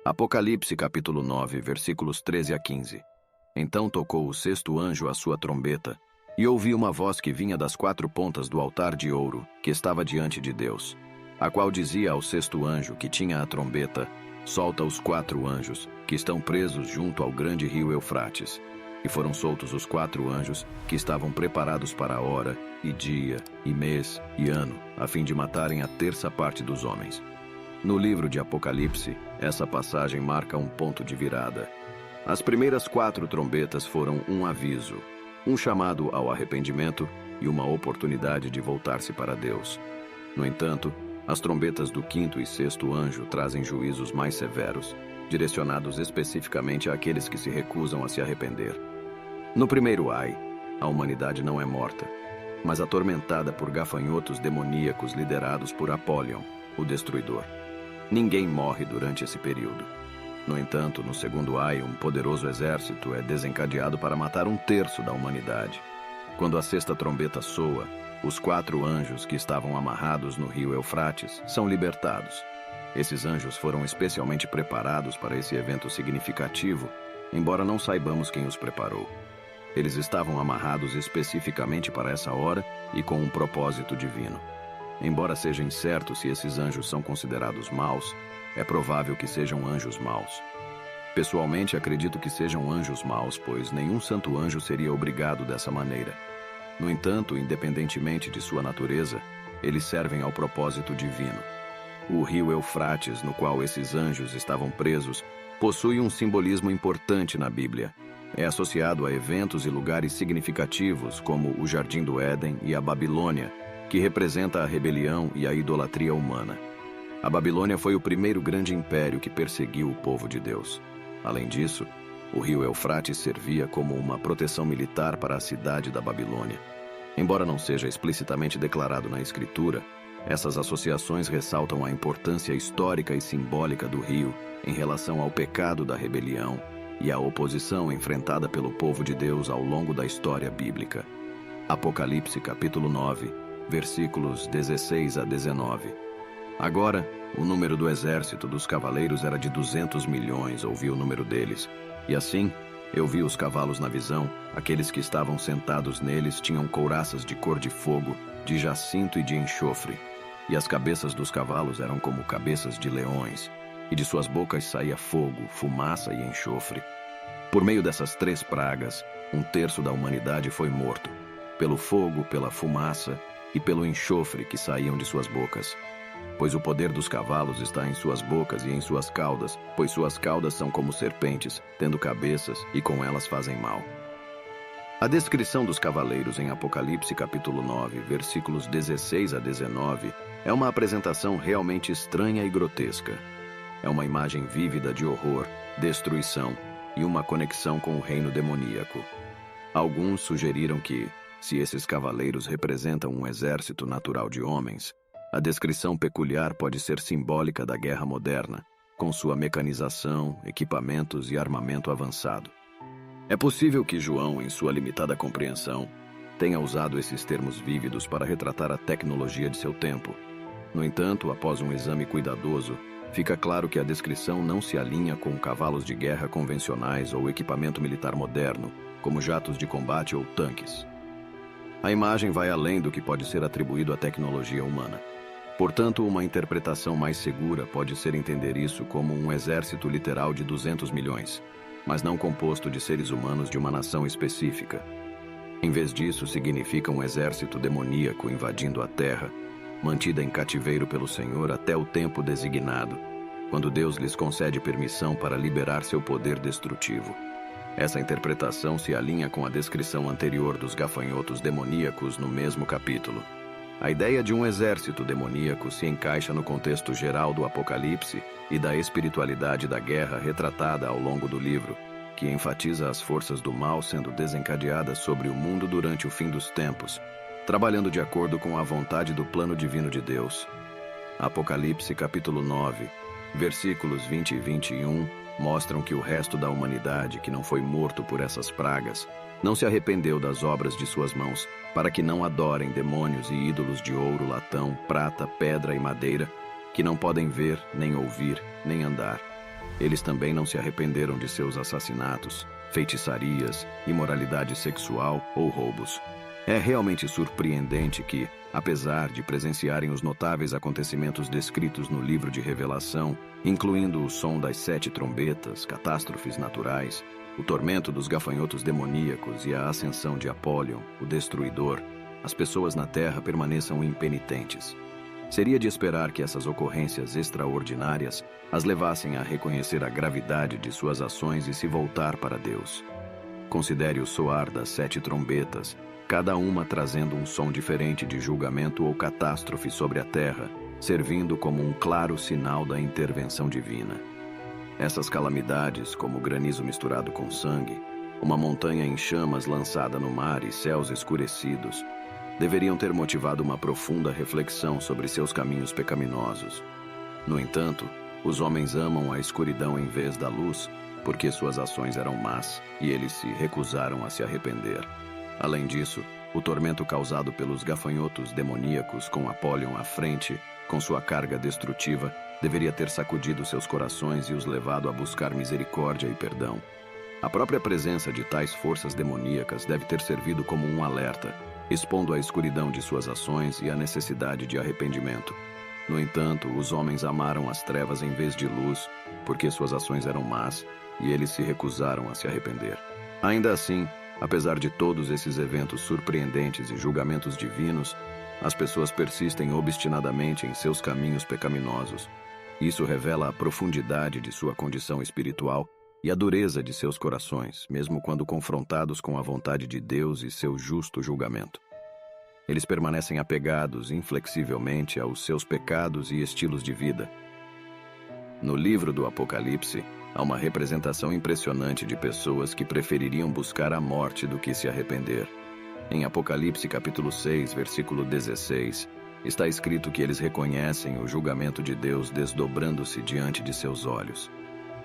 Apocalipse capítulo 9, versículos 13 a 15. Então tocou o sexto anjo a sua trombeta, e ouvi uma voz que vinha das quatro pontas do altar de ouro que estava diante de Deus, a qual dizia ao sexto anjo que tinha a trombeta: solta os quatro anjos que estão presos junto ao grande rio Eufrates. E foram soltos os quatro anjos que estavam preparados para a hora, e dia, e mês, e ano, a fim de matarem a terça parte dos homens. No livro de Apocalipse, essa passagem marca um ponto de virada. As primeiras quatro trombetas foram um aviso, um chamado ao arrependimento e uma oportunidade de voltar-se para Deus. No entanto, as trombetas do quinto e sexto anjo trazem juízos mais severos, direcionados especificamente àqueles que se recusam a se arrepender. No primeiro ai, a humanidade não é morta, mas atormentada por gafanhotos demoníacos liderados por Apollyon, o destruidor. Ninguém morre durante esse período. No entanto, no segundo ai, um poderoso exército é desencadeado para matar um terço da humanidade. Quando a sexta trombeta soa, os quatro anjos que estavam amarrados no rio Eufrates são libertados. Esses anjos foram especialmente preparados para esse evento significativo, embora não saibamos quem os preparou. Eles estavam amarrados especificamente para essa hora e com um propósito divino. Embora seja incerto se esses anjos são considerados maus, é provável que sejam anjos maus. Pessoalmente, acredito que sejam anjos maus, pois nenhum santo anjo seria obrigado dessa maneira. No entanto, independentemente de sua natureza, eles servem ao propósito divino. O rio Eufrates, no qual esses anjos estavam presos, possui um simbolismo importante na Bíblia. É associado a eventos e lugares significativos, como o Jardim do Éden e a Babilônia, que representa a rebelião e a idolatria humana. A Babilônia foi o primeiro grande império que perseguiu o povo de Deus. Além disso, o rio Eufrates servia como uma proteção militar para a cidade da Babilônia. Embora não seja explicitamente declarado na Escritura, essas associações ressaltam a importância histórica e simbólica do rio em relação ao pecado da rebelião e à oposição enfrentada pelo povo de Deus ao longo da história bíblica. Apocalipse capítulo 9, versículos 16 a 19. Agora, o número do exército dos cavaleiros era de 200 milhões, ouvi o número deles. E assim, eu vi os cavalos na visão, aqueles que estavam sentados neles tinham couraças de cor de fogo, de jacinto e de enxofre. E as cabeças dos cavalos eram como cabeças de leões, e de suas bocas saía fogo, fumaça e enxofre. Por meio dessas três pragas, um terço da humanidade foi morto, pelo fogo, pela fumaça e pelo enxofre que saíam de suas bocas. Pois o poder dos cavalos está em suas bocas e em suas caudas, pois suas caudas são como serpentes, tendo cabeças, e com elas fazem mal. A descrição dos cavaleiros em Apocalipse capítulo 9, versículos 16 a 19, é uma apresentação realmente estranha e grotesca. É uma imagem vívida de horror, destruição e uma conexão com o reino demoníaco. Alguns sugeriram que, se esses cavaleiros representam um exército natural de homens, a descrição peculiar pode ser simbólica da guerra moderna, com sua mecanização, equipamentos e armamento avançado. É possível que João, em sua limitada compreensão, tenha usado esses termos vívidos para retratar a tecnologia de seu tempo. No entanto, após um exame cuidadoso, fica claro que a descrição não se alinha com cavalos de guerra convencionais ou equipamento militar moderno, como jatos de combate ou tanques. A imagem vai além do que pode ser atribuído à tecnologia humana. Portanto, uma interpretação mais segura pode ser entender isso como um exército literal de 200 milhões, mas não composto de seres humanos de uma nação específica. Em vez disso, significa um exército demoníaco invadindo a terra, mantida em cativeiro pelo Senhor até o tempo designado, quando Deus lhes concede permissão para liberar seu poder destrutivo. Essa interpretação se alinha com a descrição anterior dos gafanhotos demoníacos no mesmo capítulo. A ideia de um exército demoníaco se encaixa no contexto geral do Apocalipse e da espiritualidade da guerra retratada ao longo do livro, que enfatiza as forças do mal sendo desencadeadas sobre o mundo durante o fim dos tempos, trabalhando de acordo com a vontade do plano divino de Deus. Apocalipse capítulo 9, versículos 20 e 21, mostram que o resto da humanidade que não foi morto por essas pragas não se arrependeu das obras de suas mãos, para que não adorem demônios e ídolos de ouro, latão, prata, pedra e madeira, que não podem ver, nem ouvir, nem andar. Eles também não se arrependeram de seus assassinatos, feitiçarias, imoralidade sexual ou roubos. É realmente surpreendente que, apesar de presenciarem os notáveis acontecimentos descritos no livro de Revelação, incluindo o som das 7 trombetas, catástrofes naturais, o tormento dos gafanhotos demoníacos e a ascensão de Apólion, o Destruidor, as pessoas na Terra permaneçam impenitentes. Seria de esperar que essas ocorrências extraordinárias as levassem a reconhecer a gravidade de suas ações e se voltar para Deus. Considere o soar das 7 trombetas, cada uma trazendo um som diferente de julgamento ou catástrofe sobre a terra, servindo como um claro sinal da intervenção divina. Essas calamidades, como granizo misturado com sangue, uma montanha em chamas lançada no mar e céus escurecidos, deveriam ter motivado uma profunda reflexão sobre seus caminhos pecaminosos. No entanto, os homens amam a escuridão em vez da luz, porque suas ações eram más e eles se recusaram a se arrepender. Além disso, o tormento causado pelos gafanhotos demoníacos com Apólion à frente, com sua carga destrutiva, deveria ter sacudido seus corações e os levado a buscar misericórdia e perdão. A própria presença de tais forças demoníacas deve ter servido como um alerta, expondo a escuridão de suas ações e a necessidade de arrependimento. No entanto, os homens amaram as trevas em vez de luz, porque suas ações eram más e eles se recusaram a se arrepender. Ainda assim, apesar de todos esses eventos surpreendentes e julgamentos divinos, as pessoas persistem obstinadamente em seus caminhos pecaminosos. Isso revela a profundidade de sua condição espiritual e a dureza de seus corações, mesmo quando confrontados com a vontade de Deus e seu justo julgamento. Eles permanecem apegados inflexivelmente aos seus pecados e estilos de vida. No livro do Apocalipse, há uma representação impressionante de pessoas que prefeririam buscar a morte do que se arrepender. Em Apocalipse capítulo 6, versículo 16, está escrito que eles reconhecem o julgamento de Deus desdobrando-se diante de seus olhos.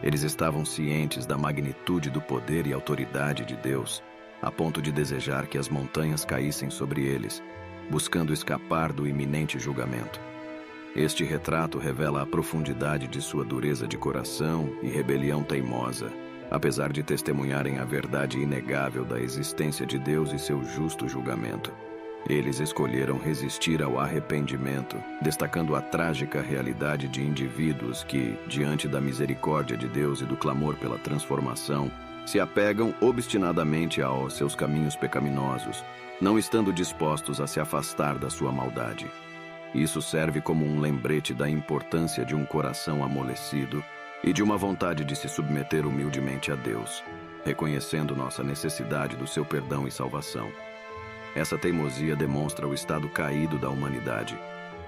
Eles estavam cientes da magnitude do poder e autoridade de Deus, a ponto de desejar que as montanhas caíssem sobre eles, buscando escapar do iminente julgamento. Este retrato revela a profundidade de sua dureza de coração e rebelião teimosa, apesar de testemunharem a verdade inegável da existência de Deus e seu justo julgamento. Eles escolheram resistir ao arrependimento, destacando a trágica realidade de indivíduos que, diante da misericórdia de Deus e do clamor pela transformação, se apegam obstinadamente aos seus caminhos pecaminosos, não estando dispostos a se afastar da sua maldade. Isso serve como um lembrete da importância de um coração amolecido e de uma vontade de se submeter humildemente a Deus, reconhecendo nossa necessidade do seu perdão e salvação. Essa teimosia demonstra o estado caído da humanidade,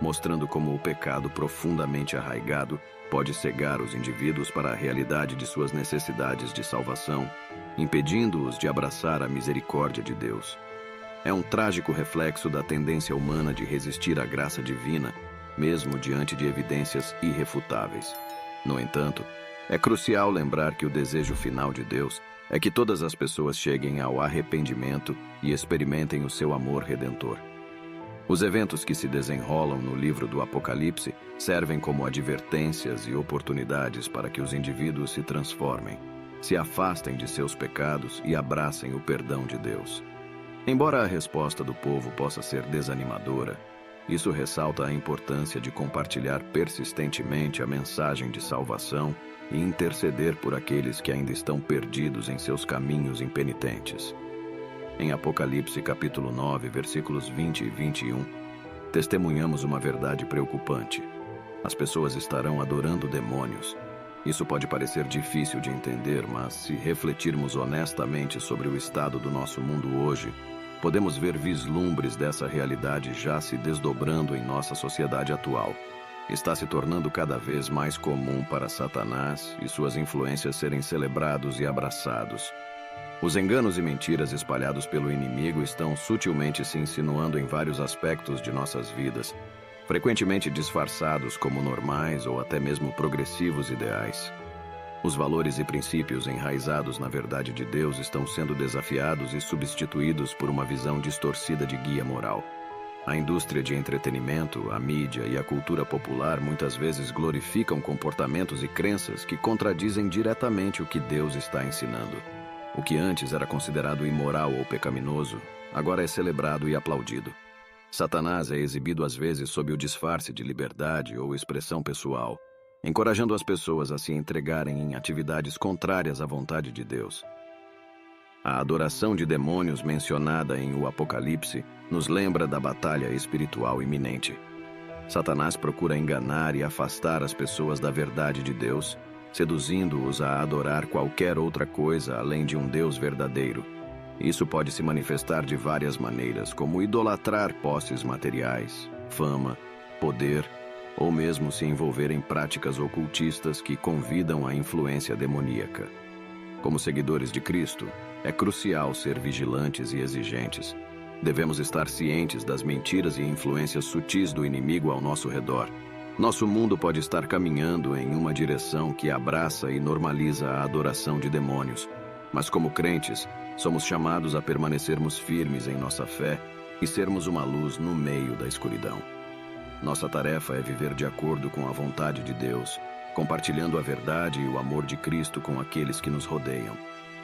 mostrando como o pecado profundamente arraigado pode cegar os indivíduos para a realidade de suas necessidades de salvação, impedindo-os de abraçar a misericórdia de Deus. É um trágico reflexo da tendência humana de resistir à graça divina, mesmo diante de evidências irrefutáveis. No entanto, é crucial lembrar que o desejo final de Deus é que todas as pessoas cheguem ao arrependimento e experimentem o seu amor redentor. Os eventos que se desenrolam no livro do Apocalipse servem como advertências e oportunidades para que os indivíduos se transformem, se afastem de seus pecados e abracem o perdão de Deus. Embora a resposta do povo possa ser desanimadora, isso ressalta a importância de compartilhar persistentemente a mensagem de salvação e interceder por aqueles que ainda estão perdidos em seus caminhos impenitentes. Em Apocalipse capítulo 9, versículos 20 e 21, testemunhamos uma verdade preocupante. As pessoas estarão adorando demônios. Isso pode parecer difícil de entender, mas se refletirmos honestamente sobre o estado do nosso mundo hoje, podemos ver vislumbres dessa realidade já se desdobrando em nossa sociedade atual. Está se tornando cada vez mais comum para Satanás e suas influências serem celebrados e abraçados. Os enganos e mentiras espalhados pelo inimigo estão sutilmente se insinuando em vários aspectos de nossas vidas, frequentemente disfarçados como normais ou até mesmo progressivos ideais. Os valores e princípios enraizados na verdade de Deus estão sendo desafiados e substituídos por uma visão distorcida de guia moral. A indústria de entretenimento, a mídia e a cultura popular muitas vezes glorificam comportamentos e crenças que contradizem diretamente o que Deus está ensinando. O que antes era considerado imoral ou pecaminoso, agora é celebrado e aplaudido. Satanás é exibido às vezes sob o disfarce de liberdade ou expressão pessoal, encorajando as pessoas a se entregarem em atividades contrárias à vontade de Deus. A adoração de demônios mencionada em O Apocalipse nos lembra da batalha espiritual iminente. Satanás procura enganar e afastar as pessoas da verdade de Deus, seduzindo-os a adorar qualquer outra coisa além de um Deus verdadeiro. Isso pode se manifestar de várias maneiras, como idolatrar posses materiais, fama, poder, ou mesmo se envolver em práticas ocultistas que convidam à influência demoníaca. Como seguidores de Cristo, é crucial ser vigilantes e exigentes. Devemos estar cientes das mentiras e influências sutis do inimigo ao nosso redor. Nosso mundo pode estar caminhando em uma direção que abraça e normaliza a adoração de demônios, mas como crentes, somos chamados a permanecermos firmes em nossa fé e sermos uma luz no meio da escuridão. Nossa tarefa é viver de acordo com a vontade de Deus, compartilhando a verdade e o amor de Cristo com aqueles que nos rodeiam.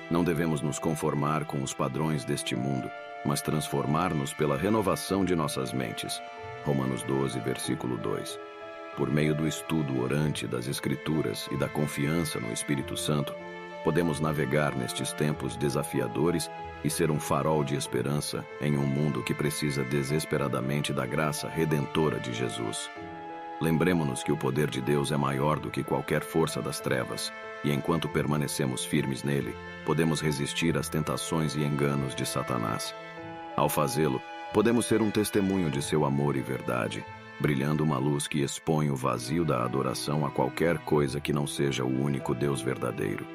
Não devemos nos conformar com os padrões deste mundo, mas transformar-nos pela renovação de nossas mentes. Romanos 12, versículo 2. Por meio do estudo orante das Escrituras e da confiança no Espírito Santo, podemos navegar nestes tempos desafiadores e ser um farol de esperança em um mundo que precisa desesperadamente da graça redentora de Jesus. Lembremos-nos que o poder de Deus é maior do que qualquer força das trevas, e enquanto permanecemos firmes nele, podemos resistir às tentações e enganos de Satanás. Ao fazê-lo, podemos ser um testemunho de seu amor e verdade, brilhando uma luz que expõe o vazio da adoração a qualquer coisa que não seja o único Deus verdadeiro.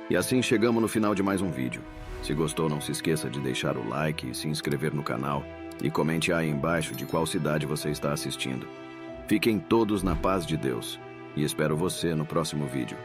E assim chegamos no final de mais um vídeo. Se gostou, não se esqueça de deixar o like e se inscrever no canal, e comente aí embaixo de qual cidade você está assistindo. Fiquem todos na paz de Deus, e espero você no próximo vídeo.